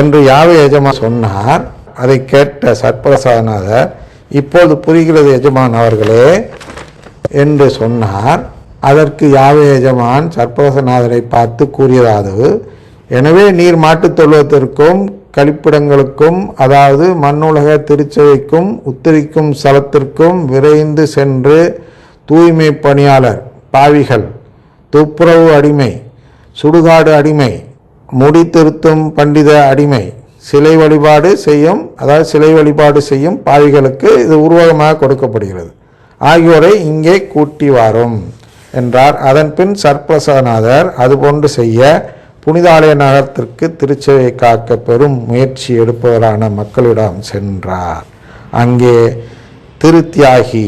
என்று யாவே எஜமான் சொன்னார். அதை கேட்ட சத்பிரசாதநாதர், இப்போது புரிகிறது எஜமான் அவர்களே என்று சொன்னார். அதற்கு யாவே எஜமான் சத்பிரசாதநாதரை பார்த்து கூறியதாவது, எனவே நீர் மாட்டுத் தொழுவத்திற்கும் கழிப்பிடங்களுக்கும், அதாவது மண்ணுலக திருச்சபைக்கும் உத்தரிக்கும் ஸ்தலத்திற்கும் விரைந்து சென்று தூய்மை பணியாளர், பாவிகள், துப்புரவு அடிமை, சுடுகாடு அடிமை, முடி திருத்தும் பண்டித அடிமை, சிலை வழிபாடு செய்யும், அதாவது சிலை வழிபாடு செய்யும் பாவிகளுக்கு இது உருவகமாக கொடுக்கப்படுகிறது, ஆகியோரை இங்கே கூட்டி வாரும் என்றார். அதன் பின் சத்பிரசாதநாதர் அதுபோன்று செய்ய புனிதாலய நகரத்திற்கு திருச்சபையை காக்க பெரும் முயற்சி எடுப்பவரான மக்களிடம் சென்றார். அங்கே திருத்தியாகி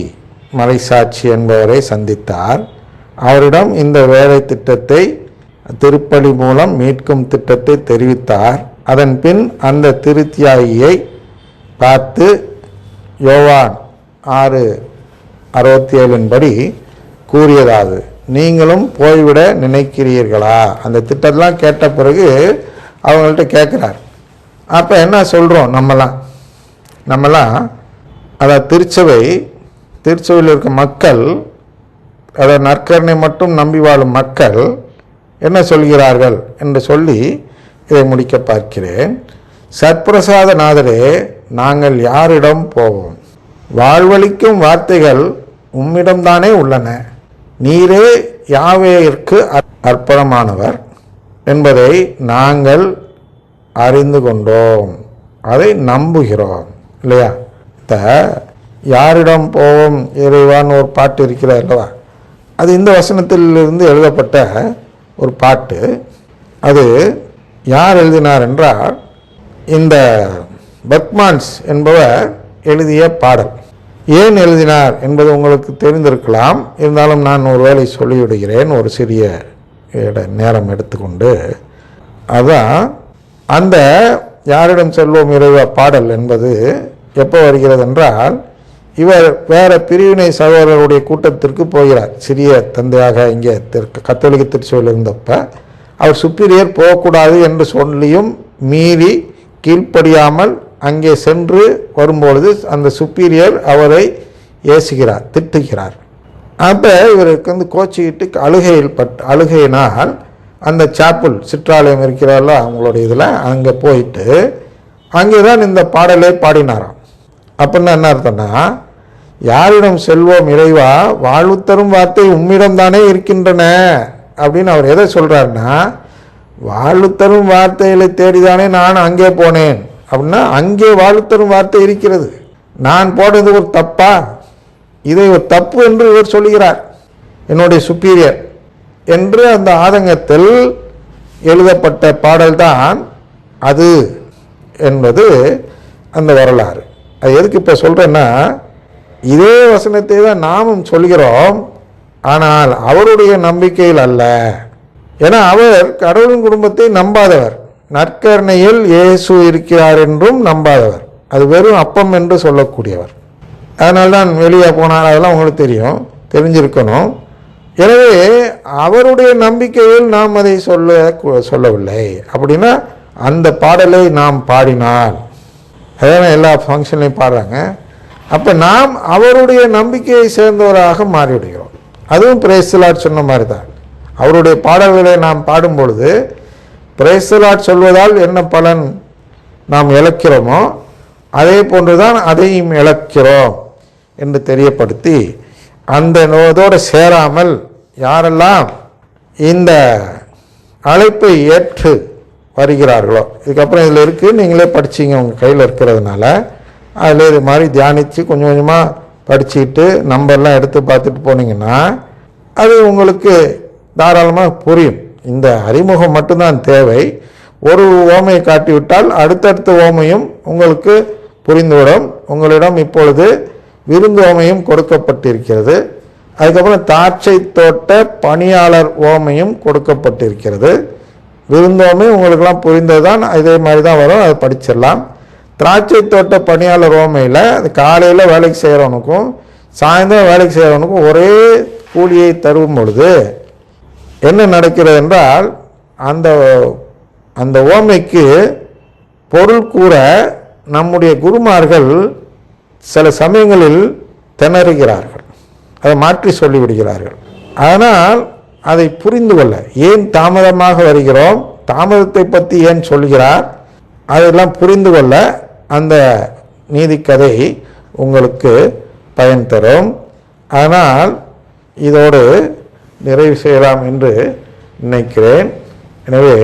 மலைசாட்சி என்பவரை சந்தித்தார். அவரிடம் இந்த வேலை திட்டத்தை, திருப்பலி மூலம் மீட்கும் திட்டத்தை தெரிவித்தார். அதன் பின் அந்த திருத்தியாகியை பார்த்து யோவான் 6:67 படி கூறியதாவது, நீங்களும் போய்விட நினைக்கிறீர்களா? அந்த திட்டத்தெல்லாம் கேட்ட பிறகு அவங்கள்ட்ட கேட்குறார். அப்போ என்ன சொல்கிறோம் நம்மலாம் அதாவது திருச்சபையில் இருக்க மக்கள், அதாவது நற்கருணை மட்டும் நம்பி வாழும் மக்கள் என்ன சொல்கிறார்கள் என்று சொல்லி இதை முடிக்க பார்க்கிறேன். சத்பிரசாதநாதரே, நாங்கள் யாரிடம் போவோம்? வாழ்வளிக்கும் வார்த்தைகள் உம்மிடம்தானே உள்ளன. நீரே யாவேயிற்கு அர்ப்பணமானவர் என்பதை நாங்கள் அறிந்து கொண்டோம், அதை நம்புகிறோம். இல்லையா? யாரிடம் போவோம் இறைவான்னு ஒரு பாட்டு இருக்கிறது அல்லவா? அது இந்த வசனத்திலிருந்து எழுதப்பட்ட ஒரு பாட்டு. அது யார் எழுதினார் என்றால், இந்த பெர்க்மான்ஸ் என்பவர் எழுதிய பாடல். ஏன் எழுதினார் என்பது உங்களுக்கு தெரிந்திருக்கலாம். இருந்தாலும் நான் ஒரு வேளை சொல்லிவிடுகிறேன், ஒரு சிறிய நேரம் எடுத்துக்கொண்டு. அதுதான் அந்த யாரிடம் செல்வோம் இறைவா பாடல் என்பது எப்போ வருகிறது என்றால், இவர் வேற பிரிவினை சகோதரருடைய கூட்டத்திற்கு போகிறார். சிறிய தந்தையாக இங்கே கத்தோலிக்க திருச்சபையில் இருந்தப்ப அவர் சுப்பீரியர் போகக்கூடாது என்று சொல்லியும் மீறி கீழ்ப்படியாமல் அங்கே சென்று வரும்பொழுது அந்த சுப்பீரியர் அவரை ஏசுகிறார், திட்டுகிறார். அப்போ இவருக்கு கோச்சிக்கிட்டு அழுகையினால் அந்த சாப்பிள் சிற்றாலயம் இருக்கிறார்களோ அவங்களுடைய இதில் அங்கே போயிட்டு அங்கே தான் இந்த பாடலை பாடினாராம். அப்படின்னா என்ன அர்த்தம்னா, யாரிடம் செல்வோம் இறைவா, வாழ்வு தரும் வார்த்தை உம்மிடம் தானே இருக்கின்றன அப்படின்னு அவர் எதை சொல்கிறாருன்னா, வாழ்வு தரும் வார்த்தைகளை தேடிதானே நான் அங்கே போனேன் அப்படின்னா, அங்கே வாழ்வு தரும் வார்த்தை இருக்கிறது, நான் போனது ஒரு தப்பா? இதை ஒரு தப்பு என்று இவர் சொல்கிறார், என்னுடைய சுப்பீரியர் என்று அந்த ஆதங்கத்தில் எழுதப்பட்ட பாடல்தான் அது என்பது அந்த வரலாறு. அது எதுக்கு இப்போ சொல்கிறேன்னா, இதே வசனத்தை தான் நாமும் சொல்கிறோம், ஆனால் அவருடைய நம்பிக்கையில் அல்ல. ஏன்னா அவர் கடவுளின் குடும்பத்தை நம்பாதவர், நற்கருணையில் இயேசு இருக்கிறார் என்றும் நம்பாதவர், அது வெறும் அப்பம் என்று சொல்லக்கூடியவர். அதனால்தான் வெளியே போனார், அதெல்லாம் உங்களுக்கு தெரிஞ்சிருக்கணும். எனவே அவருடைய நம்பிக்கையில் நாம் அதை சொல்லவில்லை. அப்படின்னா அந்த பாடலை நாம் பாடினால், அதான் எல்லா ஃபங்க்ஷன்லையும் பாடுறாங்க, அப்போ நாம் அவருடைய நம்பிக்கையை சேர்ந்தவராக மாறிவிடுகிறோம். அதுவும் பிரைஸ் தி லார்ட் சொன்ன மாதிரி தான். அவருடைய பாடல்களை நாம் பாடும் பொழுது பிரைஸ் தி லார்ட் சொல்வதால் என்ன பலன் நாம் இழக்கிறோமோ அதே போன்றுதான் அதையும் இழக்கிறோம் என்று தெரியப்படுத்தி, அந்த நோதோடு சேராமல் யாரெல்லாம் இந்த அழைப்பை ஏற்று வருகிறார்களோ, இதுக்கப்புறம் இதில் இருக்குது, நீங்களே படிச்சிங்க உங்கள் கையில் இருக்கிறதுனால, அதில் இது மாதிரி தியானித்து கொஞ்சம் கொஞ்சமாக படிச்சுக்கிட்டு நம்பர்லாம் எடுத்து பார்த்துட்டு போனீங்கன்னா அது உங்களுக்கு தாராளமாக புரியும். இந்த அறிமுகம் மட்டும்தான் தேவை. ஒரு ஓமையை காட்டிவிட்டால் அடுத்தடுத்த ஓமையும் உங்களுக்கு புரிந்துவிடும். உங்களிடம் இப்பொழுது விருந்து ஓமையும் கொடுக்கப்பட்டிருக்கிறது. அதுக்கப்புறம் திராட்சை தோட்ட பணியாளர் ஓமையும் கொடுக்கப்பட்டிருக்கிறது. விருந்தோமை உங்களுக்கெல்லாம் புரிந்தது தான், இதே மாதிரி தான் வரும், அதை படிச்சிடலாம். திராட்சை தோட்ட பணியாளர் ஓமையில் காலையில் வேலைக்கு செய்கிறவனுக்கும் சாயந்தரம் வேலைக்கு செய்கிறவனுக்கும் ஒரே கூலியை தரும் பொழுது என்ன நடக்கிறது என்றால், அந்த ஓமைக்கு பொருள் கூற நம்முடைய குருமார்கள் சில சமயங்களில் திணறுகிறார்கள், அதை மாற்றி சொல்லிவிடுகிறார்கள். ஆனால் அதை புரிந்து கொள்ள, ஏன் தாமதமாக வருகிறோம், தாமதத்தை பற்றி ஏன் சொல்கிறார், அதெல்லாம் புரிந்து கொள்ள அந்த நீதிக்கதை உங்களுக்கு பயன் தரும். ஆனால் இதோடு நிறைவு செய்யலாம் என்று நினைக்கிறேன். எனவே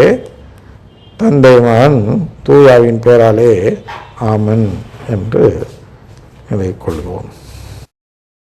தந்தை மகன் தூயாவின் பெயராலே ஆமன் என்று நிலை கொள்வோம்.